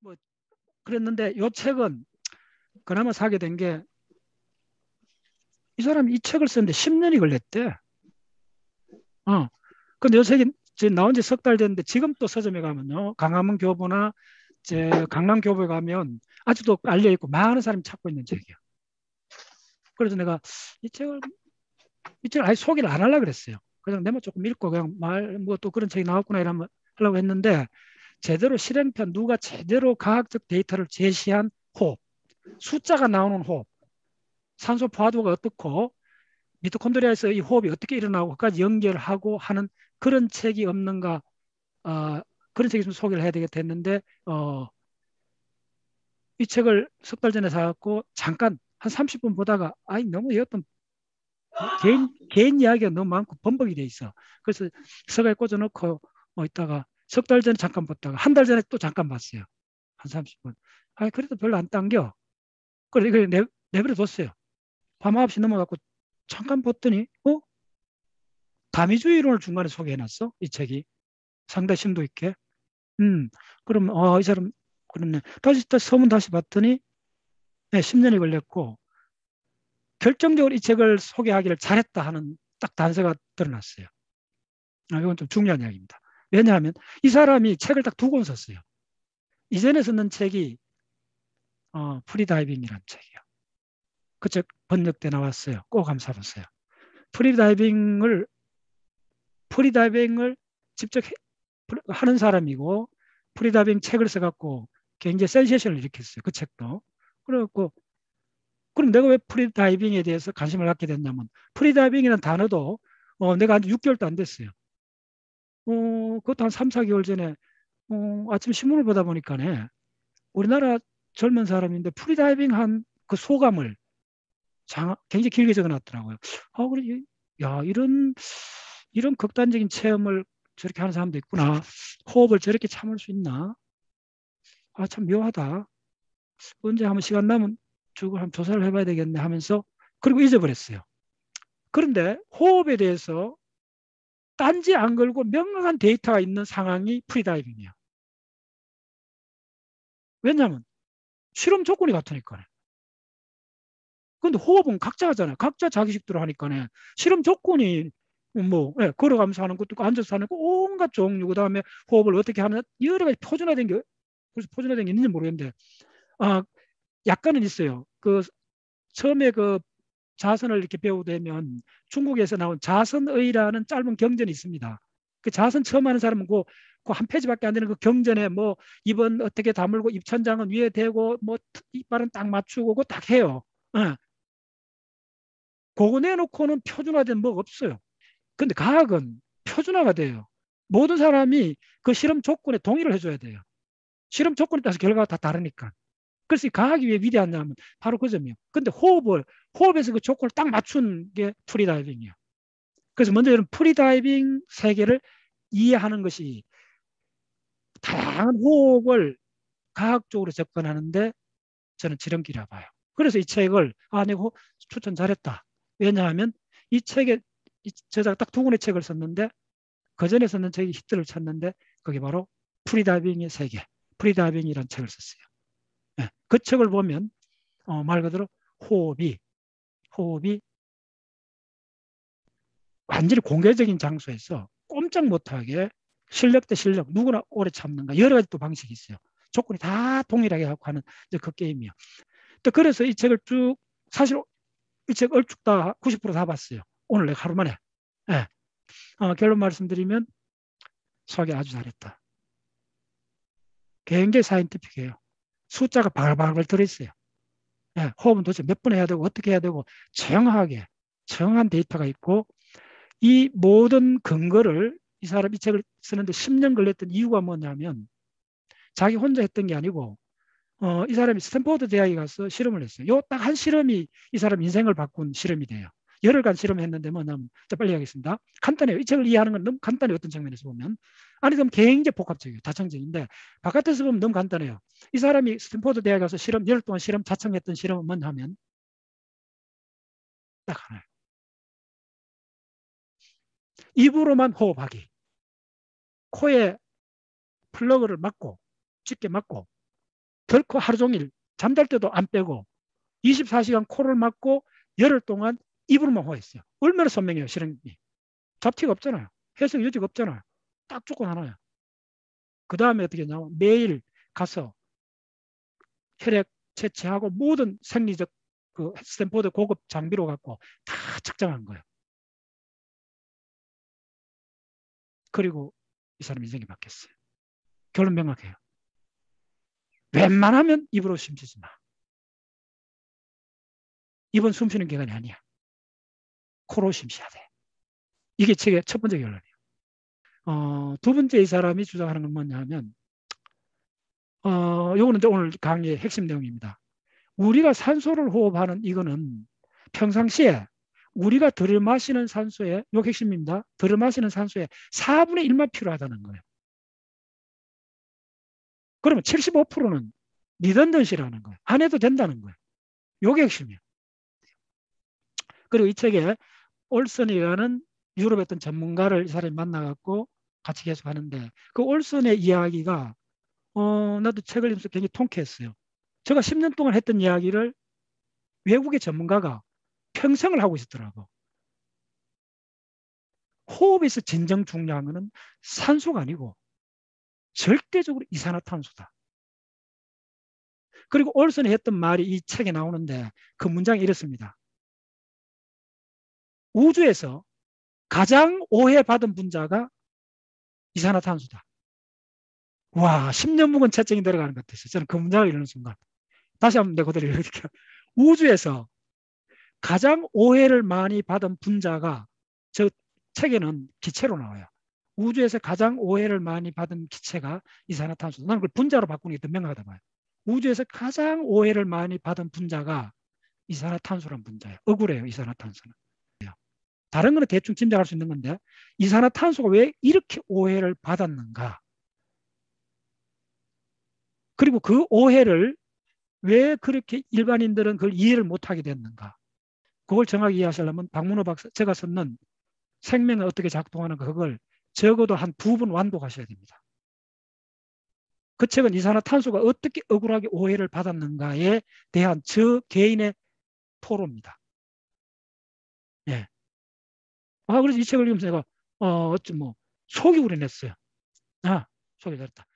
뭐 그랬는데 요 책은 그나마 사게 된 게 이 사람이 이 책을 쓰는데 10년이 걸렸대. 어. 근데 요 책이 지금 나온 지 석 달 됐는데 지금 또 서점에 가면요. 강화문 교보나 제 강남 교보에 가면 아직도 알려 있고 많은 사람이 찾고 있는 책이야. 그래서 내가 이 책을 이 책을 아예 소개를 안 하려고 그랬어요. 그냥 내만 조금 읽고 그냥 말 뭐 또 그런 책이 나왔구나 이러면 하려고 했는데 제대로 실행편 누가 제대로 과학적 데이터를 제시한 호흡, 숫자가 나오는 호흡, 산소 포화도가 어떻고 미토콘드리아에서 이 호흡이 어떻게 일어나고까지 연결하고 하는 그런 책이 없는가 어, 그런 책이 좀 소개를 해야 되겠다 했는데 이 책을 석 달 전에 사갖고 잠깐 한 30분 보다가 아이 너무 어떤 개인 이야기가 너무 많고 범벅이 돼 있어. 그래서 서가에 꽂아놓고 있다가 석 달 전에 잠깐 봤다가 한 달 전에 또 잠깐 봤어요. 한 30분. 아 그래도 별로 안 당겨. 그래서 이걸 내버려 뒀어요. 밤 9시 넘어갖고 잠깐 봤더니 다미주의 이론을 중간에 소개해놨어. 이 책이 상당히 심도 있게. 음, 그럼 이 사람 그렇네. 다시 서문 다시 봤더니 네, 10년이 걸렸고 결정적으로 이 책을 소개하기를 잘했다 하는 딱 단서가 드러났어요. 이건 좀 중요한 이야기입니다. 왜냐하면 이 사람이 책을 딱 두 권 썼어요. 이전에 썼는 책이 프리다이빙이라는 책이에요. 그 책 번역돼 나왔어요. 꼭 한번 사보세요. 프리다이빙을 프리다이빙을 직접 하는 사람이고 프리다이빙 책을 써갖고 굉장히 센세이션을 일으켰어요. 그 책도. 그래갖고 그럼 내가 왜 프리다이빙에 대해서 관심을 갖게 됐냐면 프리다이빙이라는 단어도 내가 한 6개월도 안 됐어요. 그것도 한 3, 4개월 전에 아침 신문을 보다 보니까네 우리나라 젊은 사람인데 프리다이빙 한 그 소감을 굉장히 길게 적어놨더라고요. 그래, 야, 이런 극단적인 체험을 저렇게 하는 사람도 있구나. 호흡을 저렇게 참을 수 있나? 참 묘하다. 언제 한번 시간 나면 저걸 한번 조사를 해봐야 되겠네 하면서 그리고 잊어버렸어요. 그런데 호흡에 대해서 딴지 안 걸고 명확한 데이터가 있는 상황이 프리다이빙이야. 왜냐하면 실험 조건이 같으니까요. 근데 호흡은 각자 하잖아요. 각자 자기 식대로 하니까네. 실험 조건이 걸어가면서 하는 것도 있고 앉아서 하는 거 온갖 종류 그다음에 호흡을 어떻게 하는 여러 가지 표준화된 게 그래서 표준화된 게 있는지 모르겠는데 약간은 있어요. 그 처음에 그 자선을 이렇게 배우되면 중국에서 나온 자선의라는 짧은 경전이 있습니다. 그 자선 처음 하는 사람은 그한 페이지밖에 안 되는 그 경전에 뭐 입은 어떻게 다물고 입천장은 위에 대고 뭐 이빨은 딱 맞추고 그거 딱 해요. 그거 내놓고는 표준화된 뭐가 없어요. 근데 과학은 표준화가 돼요. 모든 사람이 그 실험 조건에 동의를 해줘야 돼요. 실험 조건에 따라서 결과가 다 다르니까. 그래서 이 과학이 왜 위대하냐면 바로 그 점이에요. 근데 호흡에서 그 조건을 딱 맞춘 게 프리다이빙이에요. 그래서 먼저 여러분 프리다이빙 세계를 이해하는 것이 다양한 호흡을 과학적으로 접근하는데 저는 지름길이라 봐요. 그래서 이 책을 내가 추천 잘했다. 왜냐하면 이 책에 저자가 딱 두 권의 책을 썼는데 그 전에 썼는 책이 히트를 쳤는데 그게 바로 프리다이빙의 세계, 프리다이빙이라는 책을 썼어요. 네, 그 책을 보면 말 그대로 호흡이 완전히 공개적인 장소에서 꼼짝 못하게 실력 대 실력 누구나 오래 참는가 여러 가지 또 방식이 있어요. 조건이 다 동일하게 하고 하는 그 게임이요. 또 그래서 이 책을 쭉 사실 이 책 얼쭉 다 90%다 봤어요. 오늘 내가 하루 만에. 네. 결론 말씀드리면 소개 아주 잘했다. 굉장히 사이언티픽해요. 숫자가 바글바글 들어있어요. 네. 호흡은 도대체 몇 번 해야 되고 어떻게 해야 되고 정확하게 정한 데이터가 있고 이 모든 근거를 이 사람 이 책을 쓰는데 10년 걸렸던 이유가 뭐냐면 자기 혼자 했던 게 아니고 이 사람이 스탠포드 대학에 가서 실험을 했어요. 요 딱 한 실험이 이 사람 인생을 바꾼 실험이 돼요. 열흘간 실험했는데 뭐냐면 빨리 하겠습니다. 간단해요. 이 책을 이해하는 건 너무 간단해 어떤 측면에서 보면. 안에 보면 굉장히 복합적이에요. 다층적인데 바깥에서 보면 너무 간단해요. 이 사람이 스탠포드 대학에 가서 열흘 동안 자청했던 실험은 뭐냐 하면 딱 하나예요. 입으로만 호흡하기. 코에 플러그를 찝게 막고 결코 하루 종일 잠잘 때도 안 빼고 24시간 코를 막고 열흘 동안 입으로만 호흡했어요. 얼마나 선명해요, 실행이. 잡티가 없잖아요. 해석 여지가 없잖아요. 딱 조건 하나야. 그 다음에 어떻게 했냐면 매일 가서 혈액 채취하고 모든 생리적 그 스탠포드 고급 장비로 갖고 다 측정한 거예요. 그리고 이 사람 인생이 바뀌었어요. 결론 명확해요. 웬만하면 입으로 숨쉬지 마. 입은 숨쉬는 기관이 아니야. 코로 숨쉬어야 돼. 이게 책의 첫 번째 결론이에요. 두 번째 이 사람이 주장하는 건 뭐냐면 요거는 오늘 강의의 핵심 내용입니다. 우리가 산소를 호흡하는 이거는 평상시에 우리가 들이마시는 산소의, 요 핵심입니다. 들이마시는 산소의 4분의 1만 필요하다는 거예요. 그러면 75%는 리던던시라는 거예요. 안 해도 된다는 거예요. 요게 핵심이에요. 그리고 이 책에 올슨이라는 유럽의 어떤 전문가를 이 사람이 만나갖고 같이 계속 하는데 그 올슨의 이야기가 나도 책을 읽으면서 굉장히 통쾌했어요. 제가 10년 동안 했던 이야기를 외국의 전문가가 평생을 하고 있었더라고. 호흡에서 진정 중요한 것은 산소가 아니고 절대적으로 이산화탄소다. 그리고 올슨이 했던 말이 이 책에 나오는데 그 문장이 이렇습니다. 우주에서 가장 오해받은 분자가 이산화탄소다. 와, 10년 묵은 채증이 들어가는 것 같았어요. 저는 그 문장을 읽는 순간. 다시 한번 내 그대로 읽을게요. 우주에서 가장 오해를 많이 받은 분자가 저 책에는 기체로 나와요. 우주에서 가장 오해를 많이 받은 기체가 이산화탄소. 나는 그걸 분자로 바꾸는 게 더 명확하다 봐요. 우주에서 가장 오해를 많이 받은 분자가 이산화탄소란 분자예요. 억울해요, 이산화탄소는. 다른 거는 대충 짐작할 수 있는 건데 이산화탄소가 왜 이렇게 오해를 받았는가? 그리고 그 오해를 왜 그렇게 일반인들은 그걸 이해를 못하게 됐는가? 그걸 정확히 이해하시려면 박문호 박사, 제가 썼는 생명은 어떻게 작동하는가 그걸 적어도 한 2번 완독하셔야 됩니다. 그 책은 이산화탄소가 어떻게 억울하게 오해를 받았는가에 대한 저 개인의 토로입니다. 예. 그래서 이 책을 읽으면서 제가 속이 우려냈어요. 속이 잘했다.